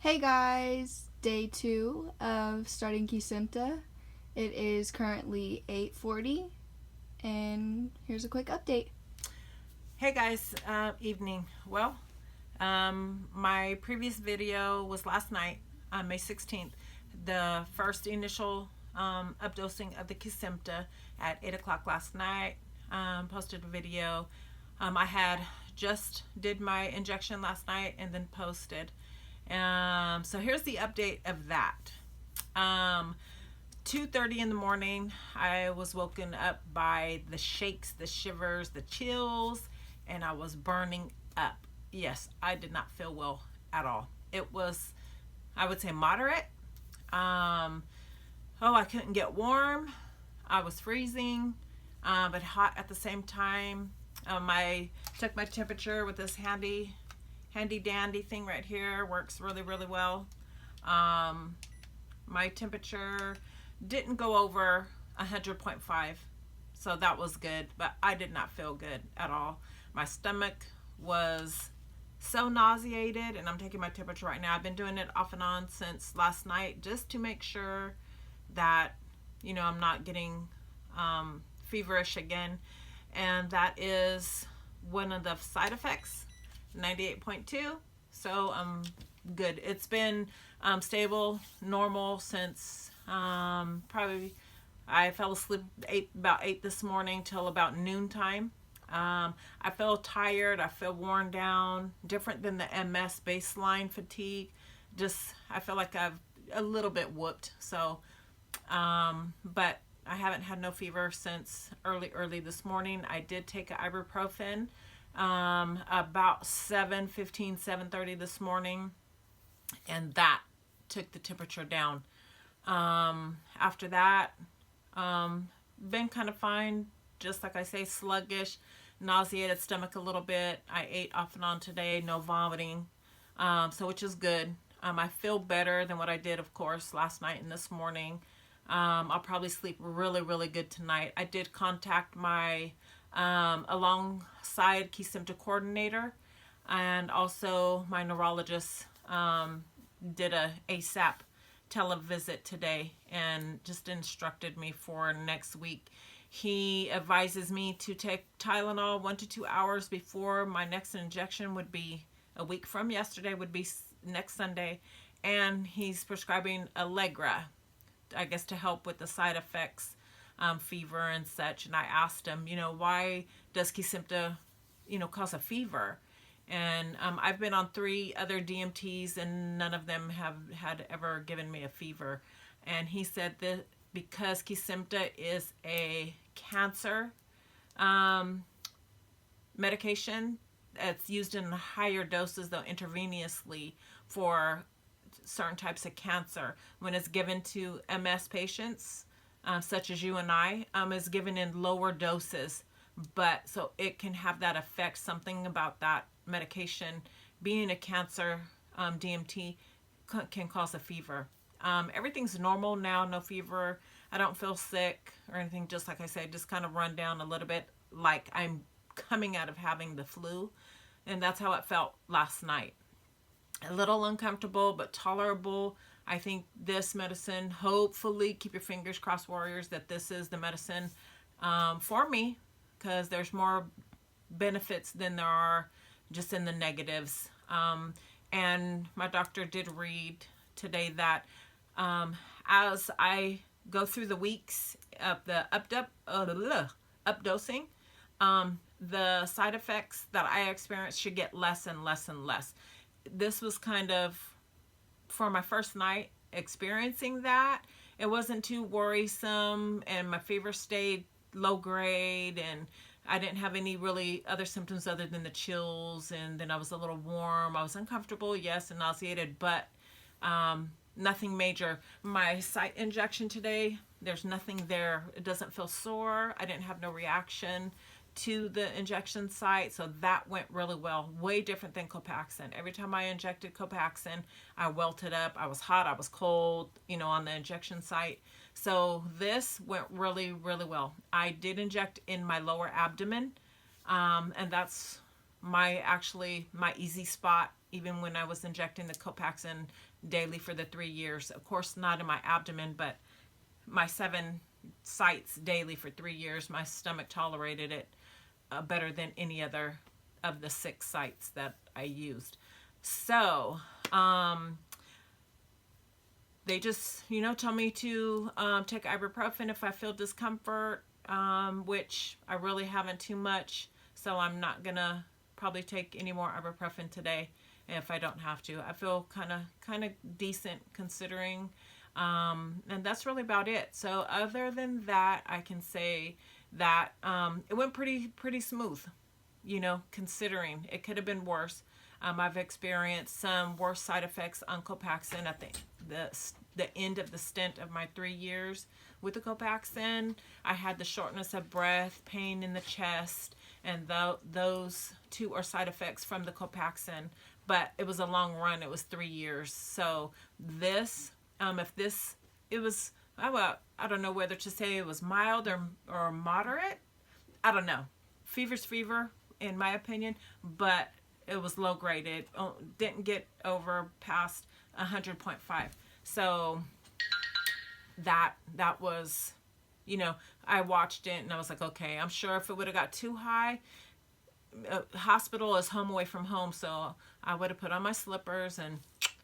Hey guys, day 2 of starting Kesimpta. It is currently 8:40, and here's a quick update. Hey guys, evening. My previous video was last night on May 16th, the first initial updosing of the Kesimpta at 8 o'clock last night. Posted a video. I had just did my injection last night and then posted. So here's the update of that. 2:30 in the morning, I was woken up by the shakes, the shivers, the chills, and I was burning up. Yes, I did not feel well at all. It was, I would say, moderate. I couldn't get warm. I was freezing, but hot at the same time. I took my temperature with this handy dandy thing right here. Works really, really well. My temperature didn't go over 100.5, so that was good, but I did not feel good at all. My stomach was so nauseated, and I'm taking my temperature right now. I've been doing it off and on since last night just to make sure that I'm not getting feverish again, and that is one of the side effects, 98.2. So I'm good. It's been stable, normal since probably I fell asleep about 8 this morning till about noontime. I feel tired. I feel worn down, different than the MS baseline fatigue. I feel like I've a little bit whooped. So, but I haven't had no fever since early this morning. I did take an ibuprofen about 7:30 this morning, and that took the temperature down. After that, been kind of fine. Just like I say, sluggish, nauseated stomach a little bit. I ate off and on today, no vomiting, so which is good. I feel better than what I did, of course, last night and this morning. I'll probably sleep really, really good tonight. I did contact my alongside Kesimpta coordinator, and also my neurologist did a ASAP televisit today and just instructed me for next week. He advises me to take Tylenol 1 to 2 hours before my next injection, would be a week from yesterday, would be next Sunday, and he's prescribing Allegra, I guess, to help with the side effects, fever and such. And I asked him, why does Kesimpta, cause a fever? And I've been on 3 other DMTs, and none of them have had ever given me a fever. And he said that because Kesimpta is a cancer medication, it's used in higher doses, though intravenously, for certain types of cancer. When it's given to MS patients, such as you and I, is given in lower doses, but so it can have that effect. Something about that medication being a cancer DMT can cause a fever. Everything's normal now, no fever. I don't feel sick or anything. Just like I said, just kind of run down a little bit, like I'm coming out of having the flu, and that's how it felt last night. A little uncomfortable, but tolerable. I think this medicine, hopefully, keep your fingers crossed, warriors, that this is the medicine for me, because there's more benefits than there are just in the negatives. And my doctor did read today that as I go through the weeks of the updosing, the side effects that I experience should get less and less and less. This was kind of, for my first night experiencing that, it wasn't too worrisome, and my fever stayed low grade, and I didn't have any really other symptoms other than the chills, and then I was a little warm. I was uncomfortable, yes, and nauseated, but nothing major. My site injection today, there's nothing there. It doesn't feel sore. I didn't have no reaction to the injection site, so that went really well. Way different than Copaxone. Every time I injected Copaxone, I welted up. I was hot, I was cold, on the injection site. So this went really, really well. I did inject in my lower abdomen, and that's my easy spot even when I was injecting the Copaxone daily for the 3 years. Of course, not in my abdomen, but my 7 sites daily for 3 years. My stomach tolerated it better than any other of the 6 sites that I used. So, they just, tell me to take ibuprofen if I feel discomfort, which I really haven't too much. So I'm not going to probably take any more ibuprofen today if I don't have to. I feel kind of decent considering. And that's really about it. So other than that, I can say that it went pretty smooth, considering it could have been worse. I've experienced some worse side effects on Copaxone at the end of the stint of my 3 years with the Copaxone. I had the shortness of breath, pain in the chest, and those 2 are side effects from the Copaxone. But it was a long run. It was 3 years. So this, it was, I don't know whether to say it was mild or moderate. I don't know. Fever's fever, in my opinion, but it was low grade. It didn't get over past 100.5. So that was, I watched it and I was like, okay, I'm sure if it would have got too high, hospital is home away from home. So I would have put on my slippers and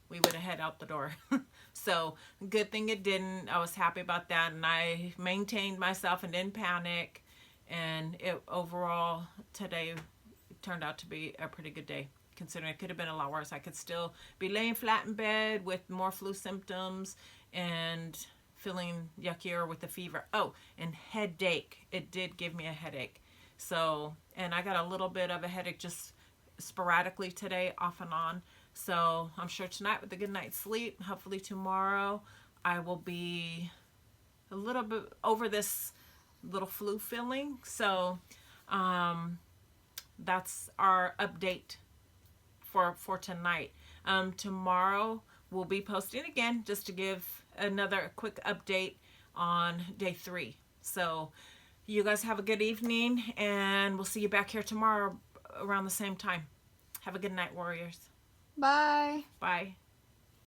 we would have head out the door. So good thing it didn't. I was happy about that. And I maintained myself and didn't panic. And it overall today turned out to be a pretty good day, considering it could have been a lot worse. I could still be laying flat in bed with more flu symptoms and feeling yuckier with the fever. Oh, and headache. It did give me a headache. So, and I got a little bit of a headache just sporadically today, off and on. So I'm sure tonight with a good night's sleep, hopefully tomorrow, I will be a little bit over this little flu feeling. So that's our update for tonight. Tomorrow we'll be posting again just to give another quick update on day 3. So you guys have a good evening, and we'll see you back here tomorrow around the same time. Have a good night, warriors. Bye. Bye.